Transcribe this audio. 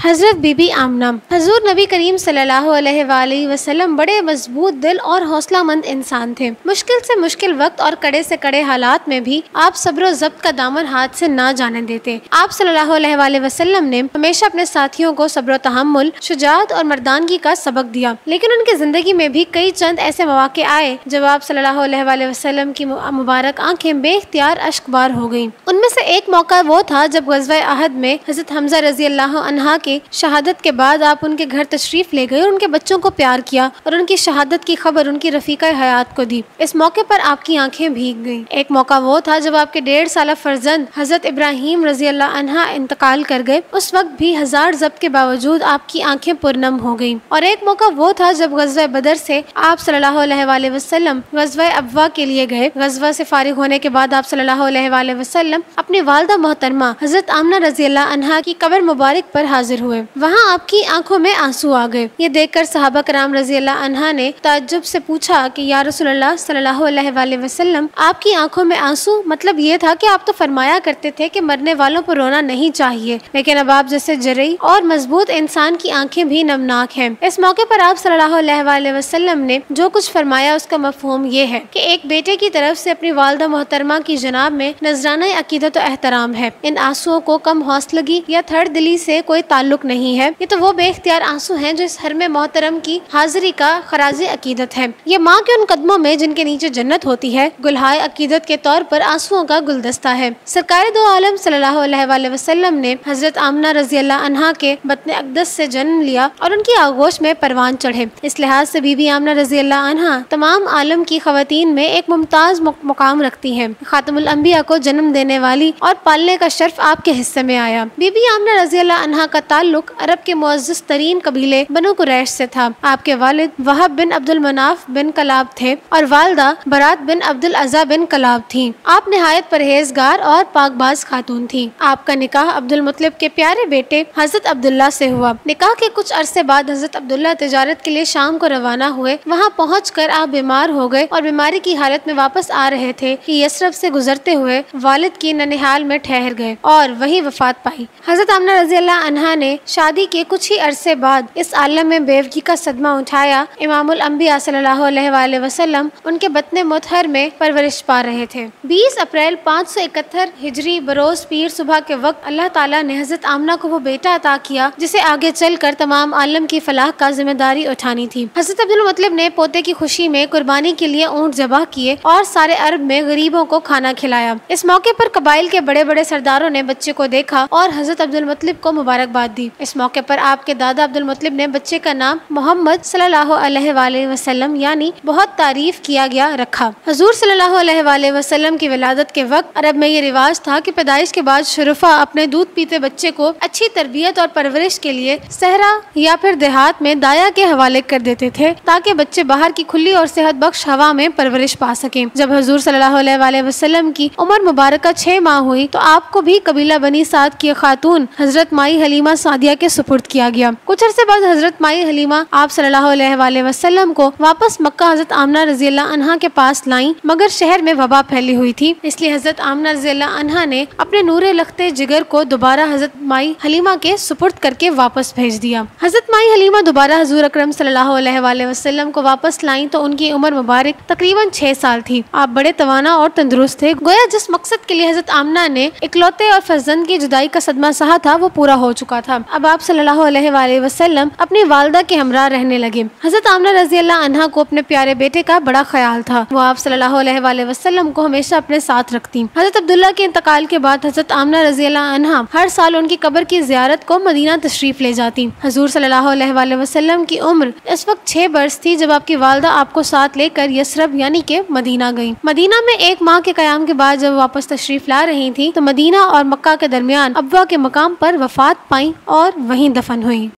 हज़रत बीबी आमना। हजूर नबी करीम सल्लल्लाहु अलैहि वसल्लम बड़े मजबूत दिल और हौसलामंद इंसान थे। मुश्किल से मुश्किल वक्त और कड़े से कड़े हालात में भी आप सब्र ज़ब्त का दामन हाथ से ना जाने देते। आप सल्लल्लाहु अलैहि वसल्लम ने हमेशा अपने साथियों को सब्र तहम्मुल, शुजाअत और मर्दानगी का सबक दिया, लेकिन उनकी जिंदगी में भी कई चंद ऐसे मौके आए जब आप सल्लल्लाहु अलैहि वसल्लम की मुबारक आंखें बेख्तियार अश्कबार हो गईं। उनमें से एक मौका वो था जब ग़ज़वा अहद में हज़रत हमज़ा रज़ी अल्लाह अन्हा के शहादत के बाद आप उनके घर तशरीफ ले गए और उनके बच्चों को प्यार किया और उनकी शहादत की खबर उनकी रफीका हयात को दी। इस मौके पर आपकी आंखें भीग गईं। एक मौका वो था जब आपके 1.5 साल फर्जंद हज़रत इब्राहीम रज़ी अल्लाह अन्हा इंतकाल कर गए। उस वक्त भी हजार ज़ब्त के बावजूद आपकी आंखें पुरनम हो गईं। और एक मौका वो था जब ग़ज़वा बदर से आप सल्लल्लाहु अलैहि वसल्लम ग़ज़वा अबवा के लिए गए। ग़ज़वा से फारिग होने के बाद आप सल्लल्लाहु अलैहि वसल्लम अपनी वालिदा मोहतरमा हज़रत आमना रज़ी अल्लाह अन्हा की कब्र मुबारक पर हाजिर हुए। वहाँ आपकी आंखों में आंसू आ गए। ये देखकर सहाबा कराम रज़ी अल्लाह अन्हा ने ताज्जुब से पूछा कि या रसूलल्लाह सल्लल्लाहु अलैहि वसल्लम, आपकी आंखों में आंसू, मतलब ये था कि आप तो फरमाया करते थे कि मरने वालों पर रोना नहीं चाहिए, लेकिन अब आप जैसे जरई और मजबूत इंसान की आंखें भी नमनाक हैं। इस मौके पर आप सल्लल्लाहु अलैहि वसल्लम ने जो कुछ फरमाया उसका मफहूम ये है कि एक बेटे की तरफ से अपनी वालिदा मोहतरमा की जनाब में नजराना अकीदत और एहतराम है। इन आंसुओं को कम हौसलगी या थर्ड दिली से कोई ताल्लुक नहीं है। ये तो वो बेख्तियार आंसू हैं जो इस हरम मोहतरम की हाजिरी का खराजे अकीदत है। ये माँ के उन कदमों में जिनके नीचे जन्नत होती है, गुलहाय अकीदत के तौर पर आंसुओं का गुलदस्ता है। सरकार दो आलम सल्लल्लाहु अलैहि वसल्लम ने हजरत आमना रज़ी अल्लाह अन्हा के बत्न अक़दस से जन्म लिया और उनकी आगोश में परवान चढ़े। इस लिहाज से बीबी आमना रज़ी अल्लाह अन्हा तमाम आलम की ख़वातीन में एक मुमताज मुकाम रखती हैं। खातमुल अंबिया को जन्म देने वाली और पालने का शर्फ आपके हिस्से में आया। बीबी आमना रज़ी अल्लाह अन्हा का ताल्लुक अरब के मुअज़्ज़ज़ तरीन कबीले बनु कुरैश से था। आपके वालिद वहब बिन अब्दुल मनाफ बिन कलाब थे और वालदा बरात बिन अब्दुल अज़ा बिन कलाब थी। आप निहायत परहेजगार और पाकबाज खातून थी। आपका निकाह अब्दुल मुत्तलिब के प्यारे बेटे हज़रत अब्दुल्ला से हुआ। निकाह के कुछ अरसे बाद हज़रत अब्दुल्ला तिजारत के लिए शाम को रवाना हुए। वहाँ पहुँचकर आप बीमार हो गए और बीमारी की हालत में वापस आ रहे थे कि यसरब से गुजरते हुए वालिद की ननिहाल में ठहर गए और वही वफात पाई। हज़रत आमना रज़ी अल्लाह अन्हा ने शादी के कुछ ही अरसे बाद इस आलम में बेवगी का सदमा उठाया। इमामुल अंबिया सल्लल्लाहु अलैहि वसल्लम उनके बत्ने मुतहर में परवरिश पा रहे थे। 20 अप्रैल 571 हिजरी बरोज पीर सुबह के वक्त अल्लाह ताला ने हज़रत आमना को वो बेटा अता किया जिसे आगे चलकर तमाम आलम की फलाह का जिम्मेदारी उठानी थी। हज़रत अब्दुल मुत्तलिब ने पोते की खुशी में कुर्बानी के लिए ऊँट ज़बह किए और सारे अरब में गरीबों को खाना खिलाया। इस मौके पर कबाइल के बड़े बड़े सरदारों ने बच्चे को देखा और हज़रत अब्दुल मुत्तलिब को मुबारकबाद दी। इस मौके पर आपके दादा अब्दुल मुत्तलिब ने बच्चे का नाम मोहम्मद सल्लल्लाहु अलैहि वसल्लम यानी बहुत तारीफ किया गया रखा। हुजूर सल्लल्लाहु अलैहि वसल्लम की विलादत के वक्त अरब में ये रिवाज था कि पैदाइश के बाद शुरफा अपने दूध पीते बच्चे को अच्छी तरबियत और परवरिश के लिए सहरा या फिर देहात में दाया के हवाले कर देते थे ताकि बच्चे बाहर की खुली और सेहत बख्श हवा में परवरिश पा सकें। जब हुजूर सल्लल्लाहु अलैहि वसल्लम की उम्र मुबारक 6 माह हुई तो आपको भी कबीला बनी साद की खातून हजरत माई हलीमा सादिया के सुपुर्द किया गया। कुछ अरसे बाद हजरत माई हलीमा आप सल्लल्लाहु अलैहि वसल्लम को वापस मक्का हजरत आमना रज़ी अल्लाह अन्हा के पास लाई, मगर शहर में वबा फैली हुई थी, इसलिए हजरत आमना रज़ी अल्लाह अन्हा ने अपने नूरे लख्ते जिगर को दोबारा हजरत माई हलीमा के सुपुर्द करके वापस भेज दिया। हजरत माई हलीमा दोबारा हुजूर अकरम सल्लल्लाहु अलैहि वसल्लम को वापस लाई तो उनकी उम्र मुबारक तकरीबन 6 साल थी। आप बड़े तवाना और तंदुरुस्त थे। गोया जिस मकसद के लिए हजरत आमना ने इकलौते और फर्जंद की जुदाई का सदमा सहा था वो पूरा हो चुका था। अब आप सल्लल्लाहु अलैहि वसल्लम अपनी वालिदा के हमरा रहने लगे। हजरत आमना रज़ी अल्लाह अन्हा को अपने प्यारे बेटे का बड़ा ख्याल था। वो आप सल्लल्लाहु अलैहि वसल्लम को हमेशा अपने साथ रखती। हजरत अब्दुल्ला के इंतकाल के बाद हजरत आमना रज़ी अल्लाह अन्हा हर साल उनकी कब्र की ज़ियारत को मदीना तशरीफ ले जाती। हुजूर सल्लल्लाहु अलैहि वसल्लम की उम्र इस वक्त 6 बरस थी जब आपकी वालिदा आपको साथ लेकर यसरब यानी के मदीना गई। मदीना में 1 माह के क़याम के बाद जब वापस तशरीफ ला रही थी तो मदीना और मक्का के दरमियान अबवा के मकाम पर वफात पाई और वहीं दफन हुई।